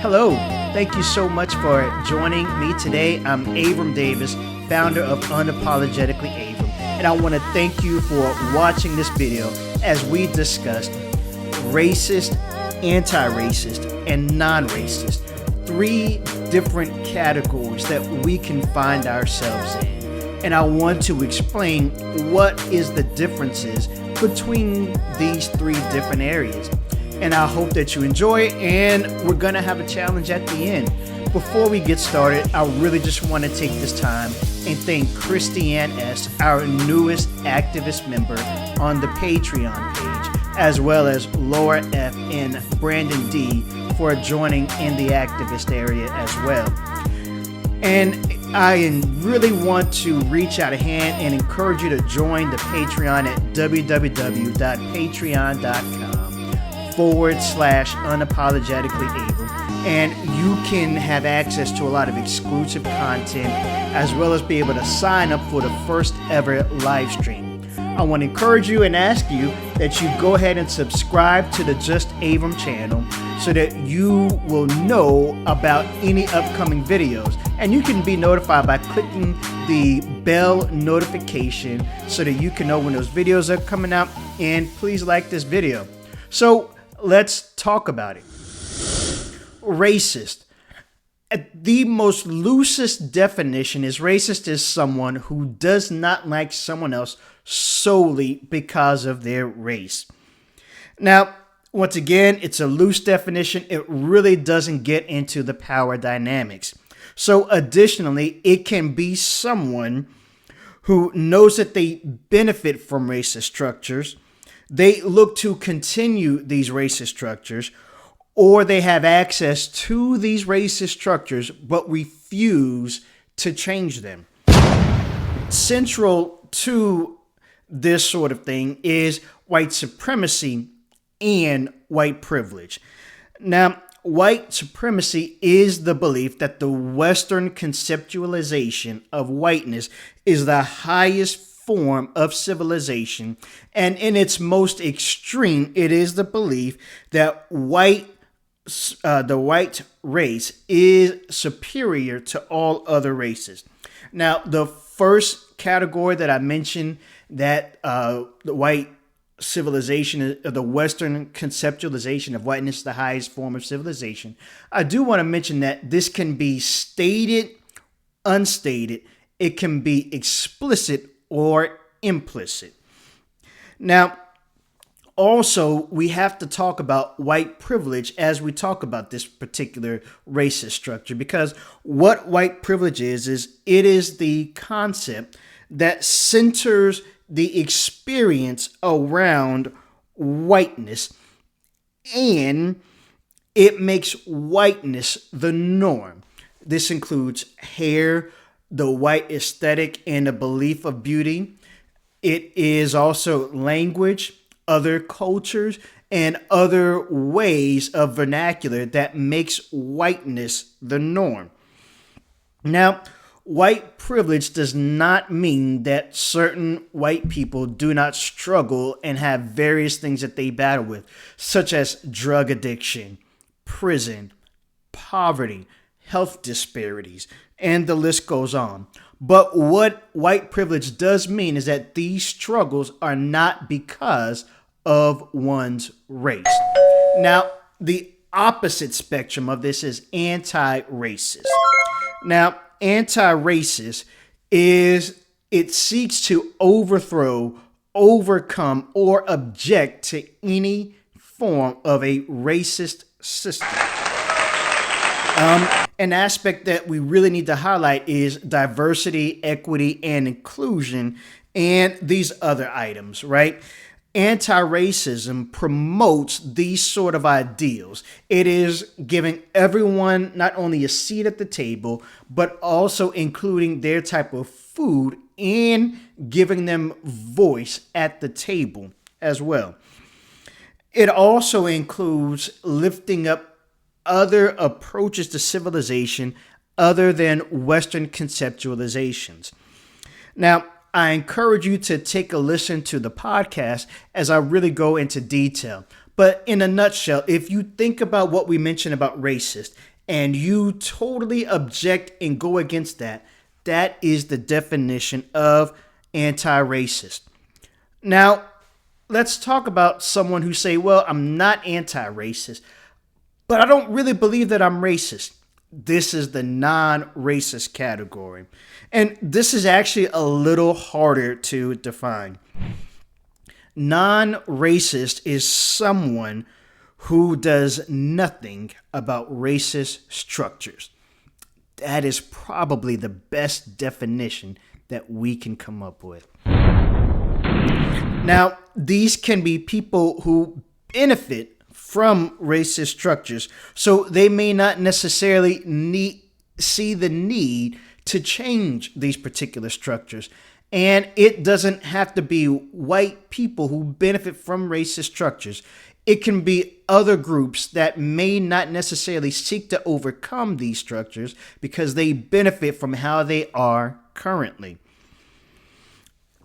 Hello, thank you so much for joining me today. I'm Abram Davis, founder of Unapologetically Abram, and I want to thank you for watching this video as we discussed racist, anti-racist, and non-racist. 3 different categories that we can find ourselves in. And I want to explain what is the differences between these 3 different areas. And I hope that you enjoy it, and we're going to have a challenge at the end. Before we get started, I really just want to take this time and thank Christiane S., our newest activist member on the Patreon page, as well as Laura F. and Brandon D. for joining in the activist area as well. And I really want to reach out a hand and encourage you to join the Patreon at www.patreon.com/unapologetically Abram. And you can have access to a lot of exclusive content, as well as be able to sign up for the first ever live stream. I want to encourage you and ask you that you go ahead and subscribe to the Just Abram channel so that you will know about any upcoming videos. And you can be notified by clicking the bell notification so that you can know when those videos are coming out. And please like this video. So let's talk about it. Racist. The most loosest definition is racist is someone who does not like someone else solely because of their race. Now, once again, it's a loose definition. It really doesn't get into the power dynamics. So additionally, it can be someone who knows that they benefit from racist structures. They look to continue these racist structures, or they have access to these racist structures but refuse to change them. Central to this sort of thing is white supremacy and white privilege. Now, white supremacy is the belief that the Western conceptualization of whiteness is the highest form of civilization, and in its most extreme, it is the belief that the white race is superior to all other races. Now, the first category that I mentioned, that the white civilization, the Western conceptualization of whiteness is the highest form of civilization, I do want to mention that this can be stated, unstated, it can be explicit or implicit. Now, also, we have to talk about white privilege as we talk about this particular racist structure, because what white privilege is it is the concept that centers the experience around whiteness, and it makes whiteness the norm. This includes hair, the white aesthetic, and a belief of beauty. It is also language, other cultures, and other ways of vernacular that makes whiteness the norm. Now, white privilege does not mean that certain white people do not struggle and have various things that they battle with, such as drug addiction, prison, poverty, health disparities, and the list goes on. But what white privilege does mean is that these struggles are not because of one's race. Now, the opposite spectrum of this is anti-racist. Now, anti-racist is it seeks to overthrow, overcome, or object to any form of a racist system. An aspect that we really need to highlight is diversity, equity, and inclusion, and these other items, right? Anti-racism promotes these sort of ideals. It is giving everyone not only a seat at the table, but also including their type of food and giving them voice at the table as well. It also includes lifting up other approaches to civilization other than Western conceptualizations. Now, I encourage you to take a listen to the podcast as I really go into detail. But in a nutshell, if you think about what we mentioned about racist, and you totally object and go against that, that is the definition of anti-racist. Now, let's talk about someone who say, well, I'm not anti-racist, but I don't really believe that I'm racist. This is the non-racist category. And this is actually a little harder to define. Non-racist is someone who does nothing about racist structures. That is probably the best definition that we can come up with. Now, these can be people who benefit from racist structures, so they may not necessarily see the need to change these particular structures. And it doesn't have to be white people who benefit from racist structures. It can be other groups that may not necessarily seek to overcome these structures because they benefit from how they are currently.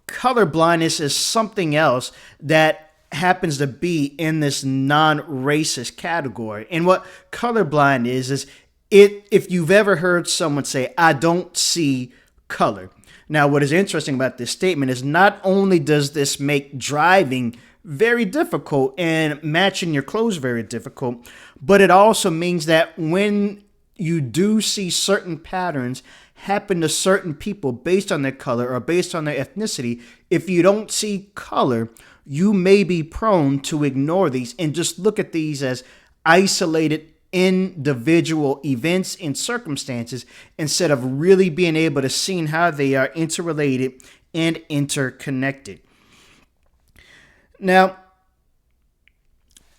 Color blindness is something else that happens to be in this non-racist category. And what colorblind is if you've ever heard someone say, I don't see color. Now, what is interesting about this statement is not only does this make driving very difficult and matching your clothes very difficult, but it also means that when you do see certain patterns happen to certain people based on their color or based on their ethnicity, if you don't see color, you may be prone to ignore these and just look at these as isolated individual events and circumstances instead of really being able to see how they are interrelated and interconnected. Now,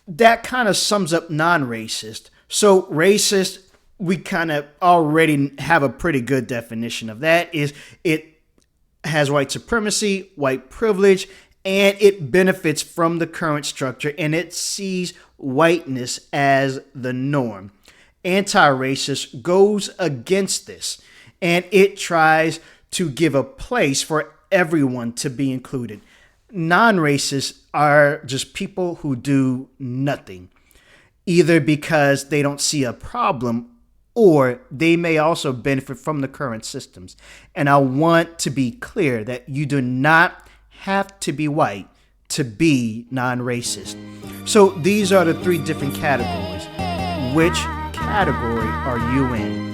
that kind of sums up non-racist. So racist, we kind of already have a pretty good definition of that. Is it has white supremacy, white privilege, and it benefits from the current structure, and it sees whiteness as the norm. Anti-racist goes against this, and it tries to give a place for everyone to be included. Non-racists are just people who do nothing, either because they don't see a problem or they may also benefit from the current systems. And I want to be clear that you do not have to be white to be non-racist. So these are the three different categories. Which category are you in?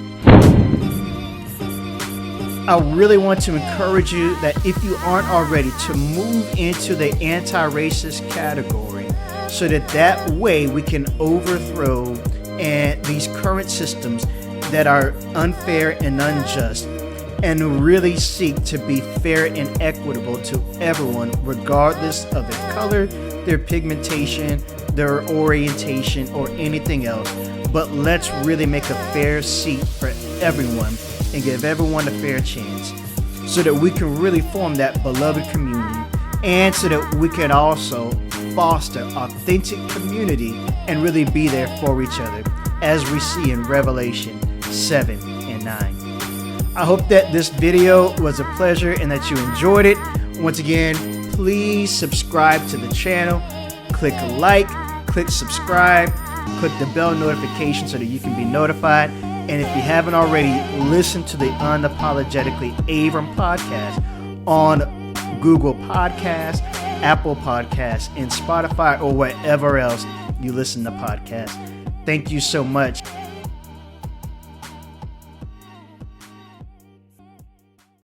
I really want to encourage you that if you aren't already, to move into the anti-racist category so that way we can overthrow these current systems that are unfair and unjust and really seek to be fair and equitable to everyone regardless of their color, their pigmentation, their orientation, or anything else. But let's really make a fair seat for everyone and give everyone a fair chance so that we can really form that beloved community and so that we can also foster authentic community and really be there for each other as we see in Revelation 7 and 9. I hope that this video was a pleasure and that you enjoyed it. Once again, please subscribe to the channel, click like, click subscribe, click the bell notification so that you can be notified. And if you haven't already, listen to the Unapologetically Abram podcast on Google Podcasts, Apple Podcasts, and Spotify, or wherever else you listen to podcasts. Thank you so much.